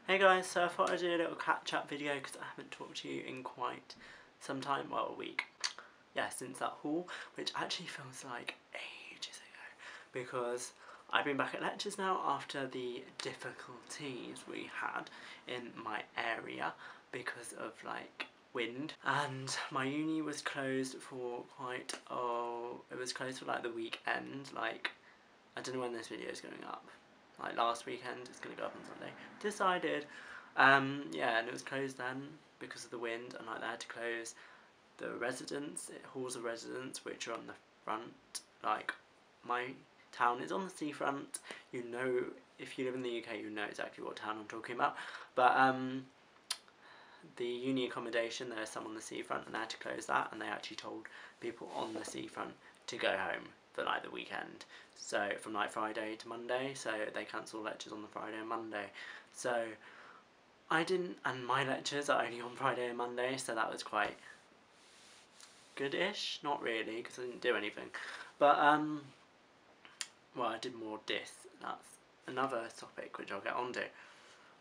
Hey guys, so I thought I'd do a little catch-up video because I haven't talked to you in quite some time, well, a week. Yeah, since that haul, which actually feels like ages ago because I've been back at lectures now after the difficulties we had in my area because of like wind, and my uni was closed for it was closed for like the weekend. Like, I don't know when this video is going up. Like last weekend, it's going to go up on Sunday. Decided, yeah, and it was closed then because of the wind, and like they had to close the halls of residence, which are on the front. Like, my town is on the seafront. You know, if you live in the UK, you know exactly what town I'm talking about. But the uni accommodation, there's some on the seafront, and they had to close that, and they actually told people on the seafront to go home for like the weekend. So from like Friday to Monday, so they cancel lectures on the Friday and Monday. So I didn't, and my lectures are only on Friday and Monday, so that was quite good-ish. Not really, because I didn't do anything. But well, I did more dis. That's another topic which I'll get onto.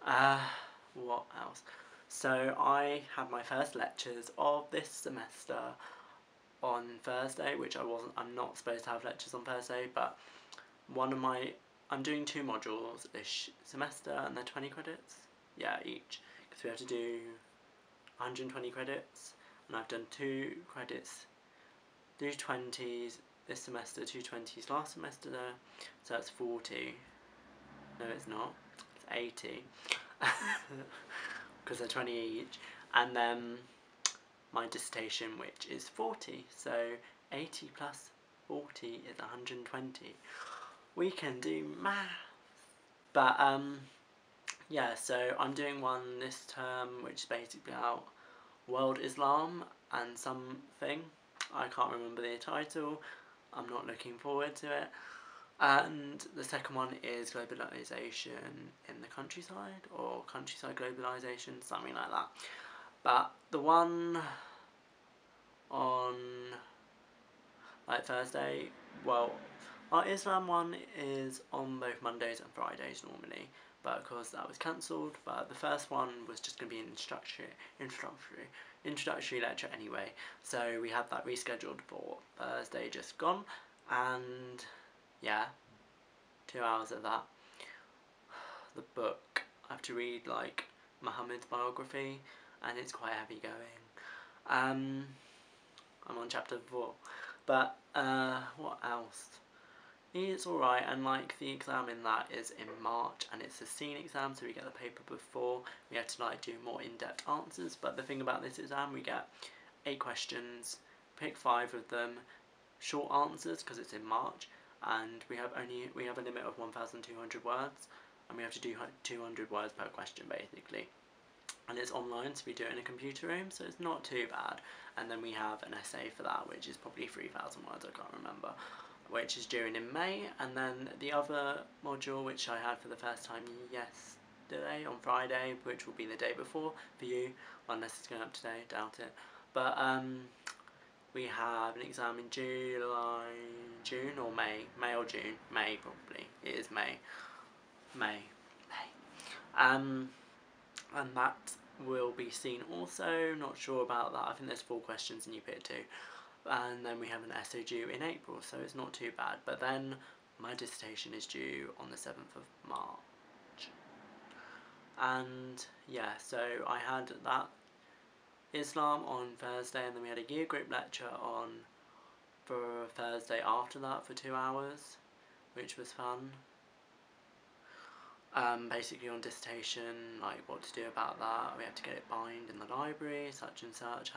What else? So I had my first lectures of this semester on Thursday, which I'm not supposed to have lectures on Thursday, but I'm doing 2 modules this semester, and they're 20 credits, yeah, each, because we have to do 120 credits, and I've done 2 credits, 2 20s this semester, 2 20s last semester there, so that's 40, no it's not, it's 80, because they're 20 each, and then my dissertation, which is 40, so 80 plus 40 is 120. We can do math. But yeah, so I'm doing one this term which is basically about World Islam and something. I can't remember the title. I'm not looking forward to it. And the second one is globalisation in the countryside, or countryside globalisation, something like that. But the one on like Thursday, well, our Islam one is on both Mondays and Fridays normally, but of course that was cancelled. But the first one was just going to be an introductory lecture anyway, so we had that rescheduled for Thursday just gone, and yeah, 2 hours of that. The book, I have to read like Muhammad's biography, and it's quite heavy going. I'm on chapter 4, but what else? It's alright, and like the exam in that is in March, and it's a scene exam, so we get the paper before. We have to like do more in-depth answers, but the thing about this exam, we get 8 questions, pick 5 of them, short answers because it's in March, and we have a limit of 1,200 words, and we have to do 200 words per question basically. And it's online, so we do it in a computer room, so it's not too bad. And then we have an essay for that, which is probably 3,000 words, I can't remember, which is due in May. And then the other module, which I had for the first time yesterday, on Friday, which will be the day before for you, unless it's going up today, doubt it. But we have an exam in June or May, May probably, it is May. And that will be seen also, not sure about that. I think there's 4 questions and you pick 2. And then we have an essay due in April, so it's not too bad. But then my dissertation is due on the 7th of March. And yeah, so I had that Islam on Thursday, and then we had a year group lecture on for Thursday after that for 2 hours, which was fun. Basically on dissertation, like what to do about that. We have to get it bind in the library, such and such,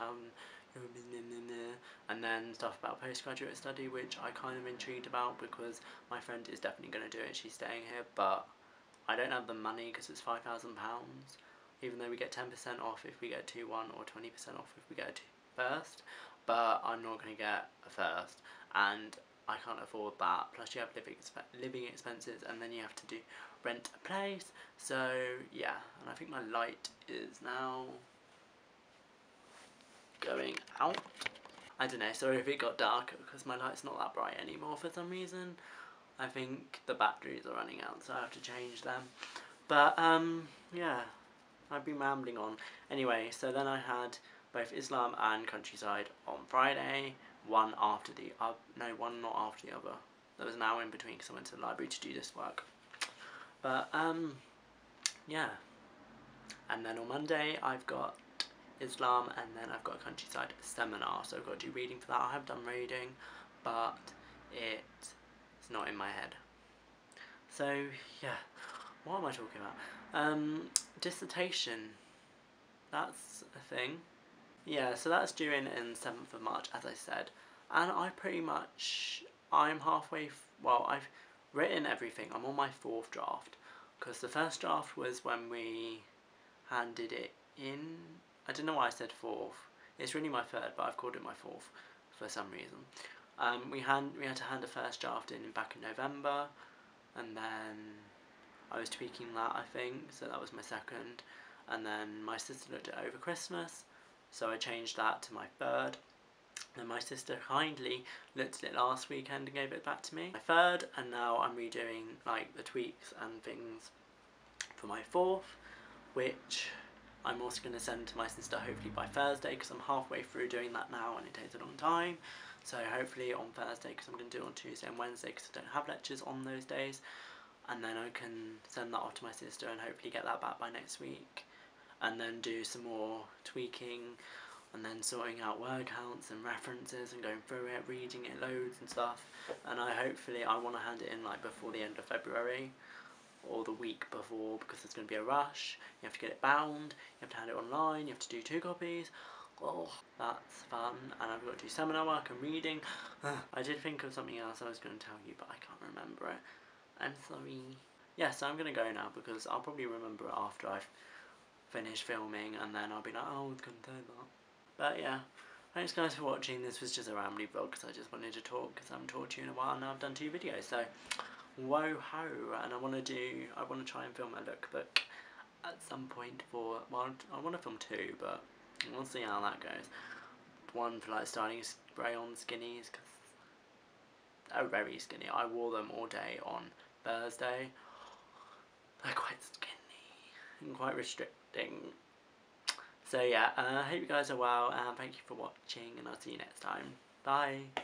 and then stuff about postgraduate study, which I kind of intrigued about because my friend is definitely going to do it. She's staying here, but I don't have the money because it's £5,000, even though we get 10% off if we get 2-1 or 20% off if we get a first, but I'm not going to get a first, and I can't afford that. Plus you have living expenses, and then you have to rent a place. So yeah, and I think my light is now going out. I don't know, sorry if it got darker because my light's not that bright anymore for some reason. I think the batteries are running out, so I have to change them. But yeah, I've been rambling on. Anyway, so then I had both Islam and Countryside on Friday, one after the other. No, one not after the other. There was an hour in between because I went to the library to do this work. But, yeah. And then on Monday, I've got Islam, and then I've got a Countryside seminar, so I've got to do reading for that. I have done reading, but it's not in my head. So, yeah. What am I talking about? Dissertation. That's a thing. Yeah, so that's due in 7th of March, as I said. And I'm halfway, well, I've written everything. I'm on my 4th draft. Because the first draft was when we handed it in. I don't know why I said 4th. It's really my 3rd, but I've called it my 4th for some reason. We had to hand a first draft in back in November, and then I was tweaking that, I think, so that was my 2nd, and then my sister looked at it over Christmas, so I changed that to my 3rd, and my sister kindly looked at it last weekend and gave it back to me. My 3rd, and now I'm redoing like the tweaks and things for my 4th, which I'm also going to send to my sister hopefully by Thursday, because I'm halfway through doing that now and it takes a long time. So hopefully on Thursday, because I'm going to do it on Tuesday and Wednesday because I don't have lectures on those days, and then I can send that off to my sister and hopefully get that back by next week, and then do some more tweaking and then sorting out word counts and references and going through it, reading it loads and stuff. And I want to hand it in like before the end of February or the week before, because there's going to be a rush. You have to get it bound, you have to hand it online, you have to do 2 copies. Oh, that's fun. And I've got to do seminar work and reading. I did think of something else I was going to tell you, but I can't remember it. I'm sorry. Yeah, so I'm going to go now because I'll probably remember it after I've finished filming, and then I'll be like, oh, I was going to say that. But yeah, thanks guys for watching. This was just a rambly vlog because I just wanted to talk, because I haven't talked to you in a while and I've done 2 videos, so whoa ho. And I want to try and film a lookbook at some point for, well, I want to film 2, but we'll see how that goes. One for like starting spray on skinnies, because they're very skinny. I wore them all day on Thursday. They're quite skinny and quite restricting. So yeah, I hope you guys are well, and thank you for watching, and I'll see you next time. Bye!